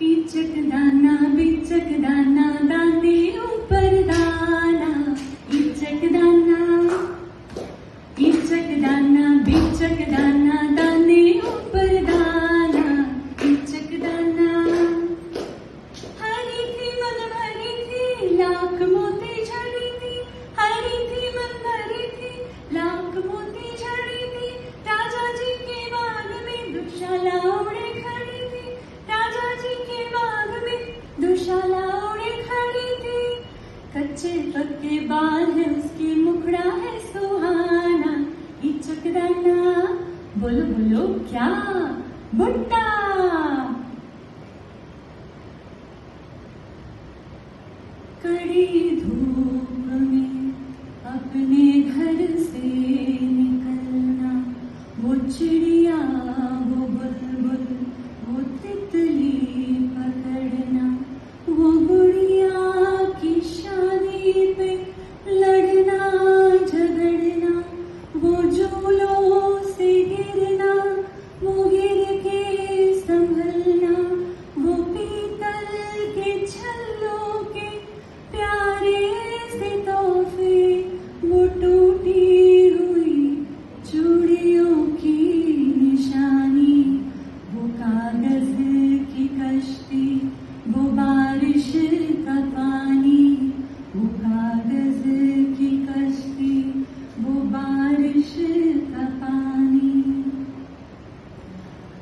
इचक दाना बिचक दाना दाने ऊपर दाना इचक दाना बिचक दाना दाने ऊपर दाना इचक दाना हरी थी मन भरी थी लाख मोती झड़ी थी हरी थी मन भरी थी लाख मोती झड़ी थी राजा जी के बाग में दुशाला उड़े खड़ी थी राजा जी के बाग में दुशाला उड़े खड़ी थी कच्चे पक्के बाल है उसकी मुखड़ा है सुहाना इचक दाना बोलो बोलो क्या भुट्टा कड़ी धूप में अपने घर से निकलना वो चिड़िया वो बुलबुल वो तितली पकड़ना वो गुड़िया की शादी पे लड़ना झगड़ना वो झूलों से गिरना वो गिर के संभलना वो पीतल के छल्लों के प्यारे से तोहफे वो टूटी हुई चूड़ियों की निशानी वो कागज की कश्ती वो बारिश का पानी वो कागज की कश्ती वो बारिश का पानी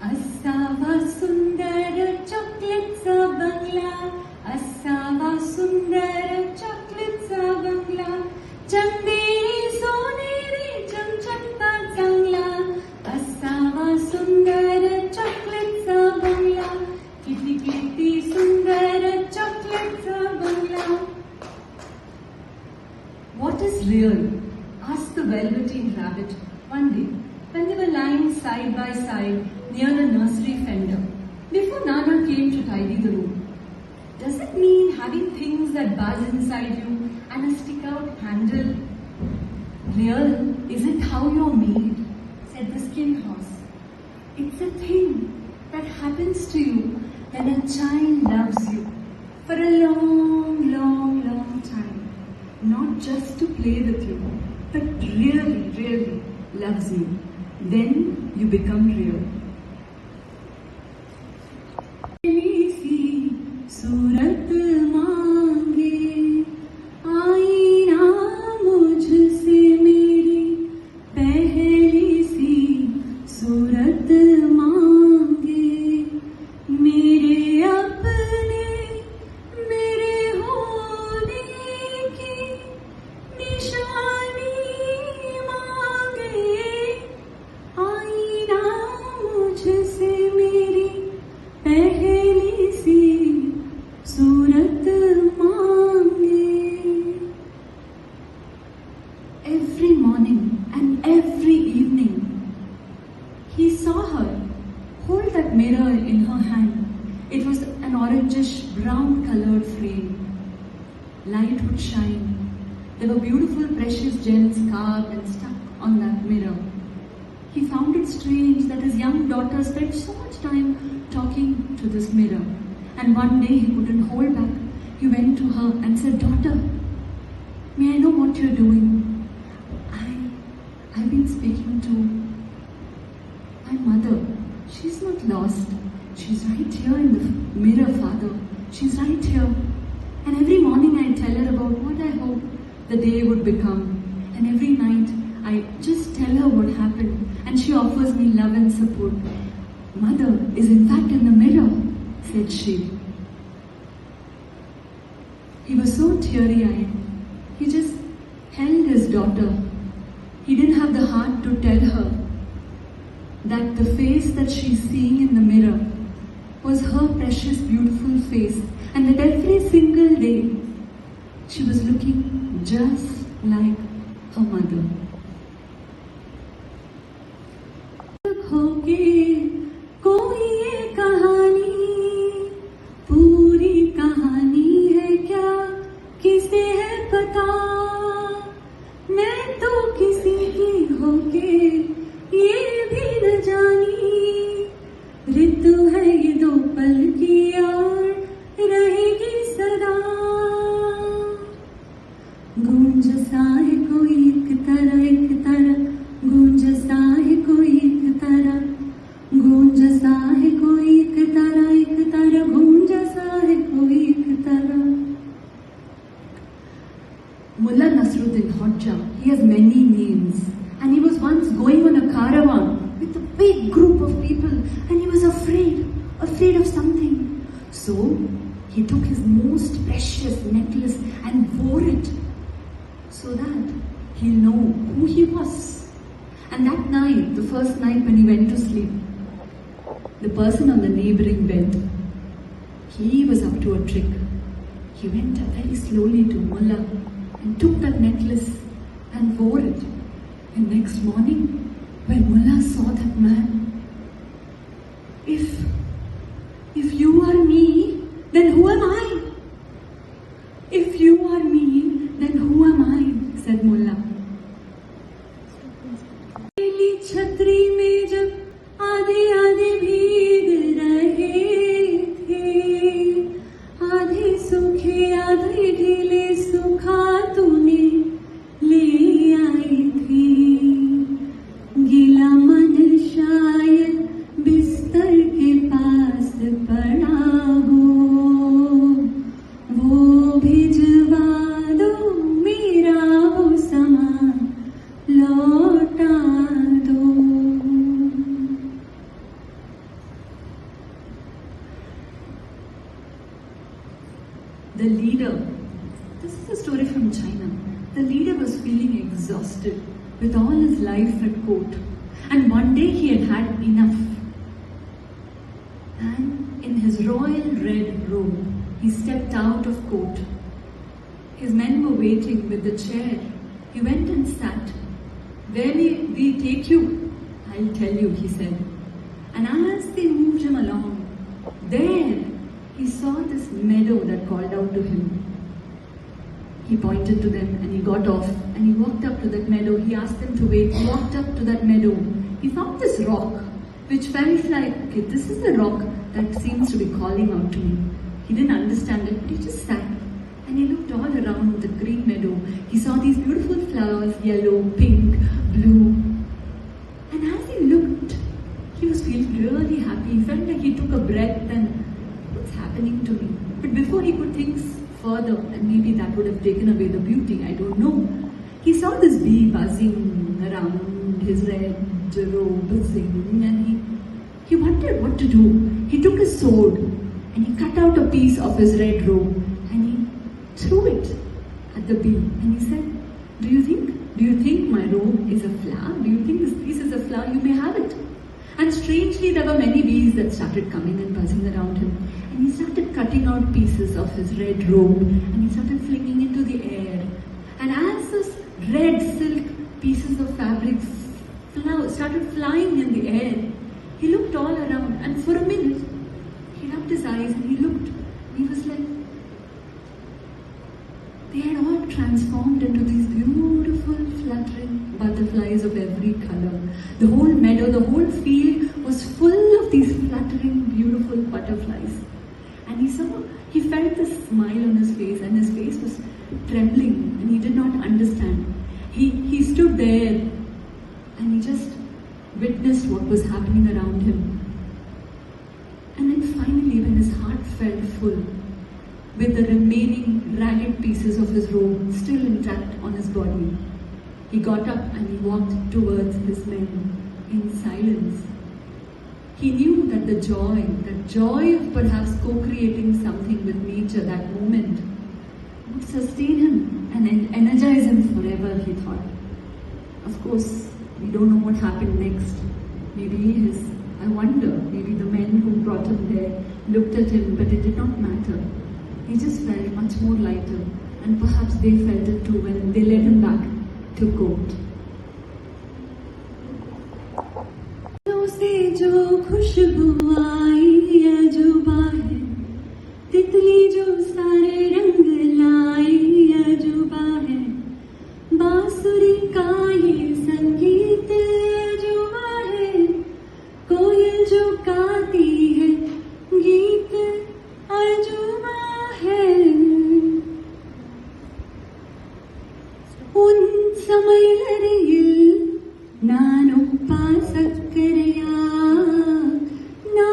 असावा सुंदर चॉकलेटचा बंगला असावा सुंदर चॉकलेटचा बंगला चंदेरी सोनेरी चमचमता चांगला असावा सुंदर चॉकलेटचा बंगला किती किती सुंदर चॉकलेटचा बंगला. What is real? Asked the Velveteen Rabbit one day when they were lying side by side near the nursery fender before Nana came to tidy the room. Does it mean having things that buzz inside you and a stick-out handle? Real isn't how you're made, said the skin horse. It's a thing that happens to you when a child loves you for a long, long, long time. Not just to play with you, but really, really loves you. Then you become real. सूरत मांगे आईना मुझसे मेरी पहली सी सूरत मांगे मेरे अपने मेरे होने की निशानी मांगे आईना मुझसे मेरी पहली सी सूरत मांगे. Every morning and every evening he saw her hold that mirror in her hand. It was an orangish brown colored frame. Light would shine. There were beautiful precious gems carved and stuck on that mirror. He found it strange that his young daughter spent so much time talking to this mirror. And one day he couldn't hold back. He went to her and said, "Daughter, may I know what you're doing?" I've been speaking to my mother. She's not lost. She's right here in the mirror, Father. She's right here. And every morning I tell her about what I hope the day would become. And every night I just tell her what happened. And she offers me love and support. Mother is in fact in the mirror, said she. He was so teary-eyed. He just held his daughter. He didn't have the heart to tell her that the face that she's seeing in the mirror was her precious, beautiful face, and that every single day she was looking just like her mother. कोई ये कहानी पूरी कहानी है क्या किसे है पता मैं तो किसी की होके ये भी न जानी ऋतु है ये दो पल की was going on a caravan with a big group of people, and he was afraid of something. So he took his most precious necklace and wore it so that he'll know who he was. And that night, the first night when he went to sleep, the person on the neighboring bed, he was up to a trick. He went very slowly to Mullah and took that necklace and wore it. And next morning, when Mullah saw that man, if you are me, then who am I? If you are me, then who am I? Said Mullah. छतरी में जब आधे आधे भीग रहे थे, आधे सूखे आधे ढीले सूखा तूने ले आई थी, गीला मन शायद बिस्तर के पास पड़ा हो, वो भिजवा दो मेरा वो सामान लौटा दो. The leader, this is a story from China. The leader was feeling exhausted with all his life at court, and one day he had had enough. And in his royal red robe, he stepped out of court. His men were waiting with the chair. He went and sat. Where may we take you? I'll tell you, he said. And as they moved him along, there he saw this meadow that called out to him. He pointed to them and he got off and he walked up to that meadow. He asked them to wait. He walked up to that meadow. He found this rock which felt like, okay, this is the rock that seems to be calling out to me. He didn't understand it, but he just sat and he looked all around the green meadow. He saw these beautiful flowers, yellow, pink, blue. And as he looked, he was feeling really happy. He felt like he took a breath and what's happening to me? But before he could think further, and maybe that would have taken away the beauty, I don't know. He saw this bee buzzing around his red robe, buzzing, and he wondered what to do. He took his sword and he cut out a piece of his red robe and he threw it at the bee. And he said, do you think my robe is a flower? Do you think this piece is a flower? You may have it. And strangely, there were many bees that started coming and buzzing around him. And he started cutting out pieces of his red robe and he started flinging into the air. And as those red silk pieces of fabric started flying in the air, he looked all around and for a minute, he rubbed his eyes and he looked. He was like, they had all transformed into these beautiful fluttering butterflies of every color. The whole meadow, the whole field was full of these fluttering beautiful butterflies. And he felt this smile on his face and his face was trembling and he did not understand. He stood there and he just witnessed what was happening around him. And then finally, when his heart felt full, with the remaining ragged pieces of his robe still intact on his body, he got up and he walked towards his men in silence. He knew that the joy of perhaps co-creating something with nature, that moment, would sustain him and energize him forever, he thought. Of course, we don't know what happened next. I wonder, maybe the men who brought him there looked at him, but it did not matter. He just felt much more lighter, and perhaps they felt it too when they led him back to court. से जो खुशबू आई अजूबा है, तितली जो सारे रंग लाई अजूबा है, बांसुरी का ये संगीत अजूबा है, कोयल जो गाती है गीत अजूबा है. उन समयरिल नानोप्पा सक्करया ना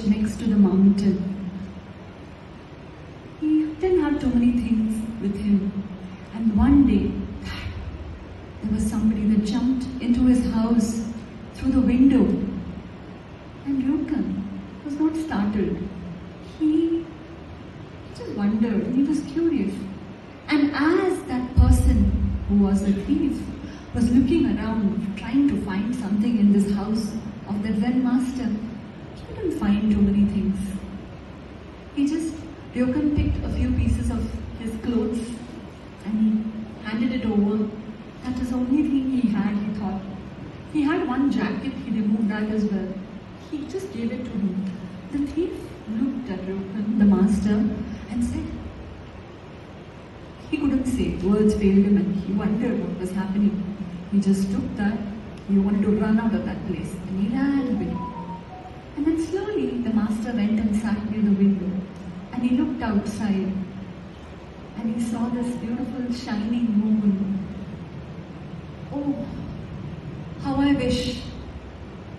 cottage next to the mountain. He didn't have too many things with him. And one day, there was somebody that jumped into his house through the window. And Ryokan was not startled. He just wondered and he was curious. And as that person who was a thief was looking around trying to find something in this house of the Zen master, he couldn't find too many things. Ryokan picked a few pieces of his clothes and he handed it over. That was the only thing he had, he thought. He had one jacket, he removed that as well. He just gave it to him. The thief looked at Ryokan, the master, and said, he couldn't say, words failed him and he wondered what was happening. He just took that, he wanted to run out of that place and he ran away. And then slowly the master went and sat near the window and he looked outside and he saw this beautiful shining moon. Oh, how I wish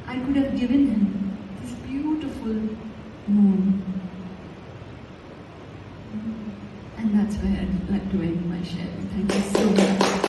I could have given him this beautiful moon. And that's where I'd like to end.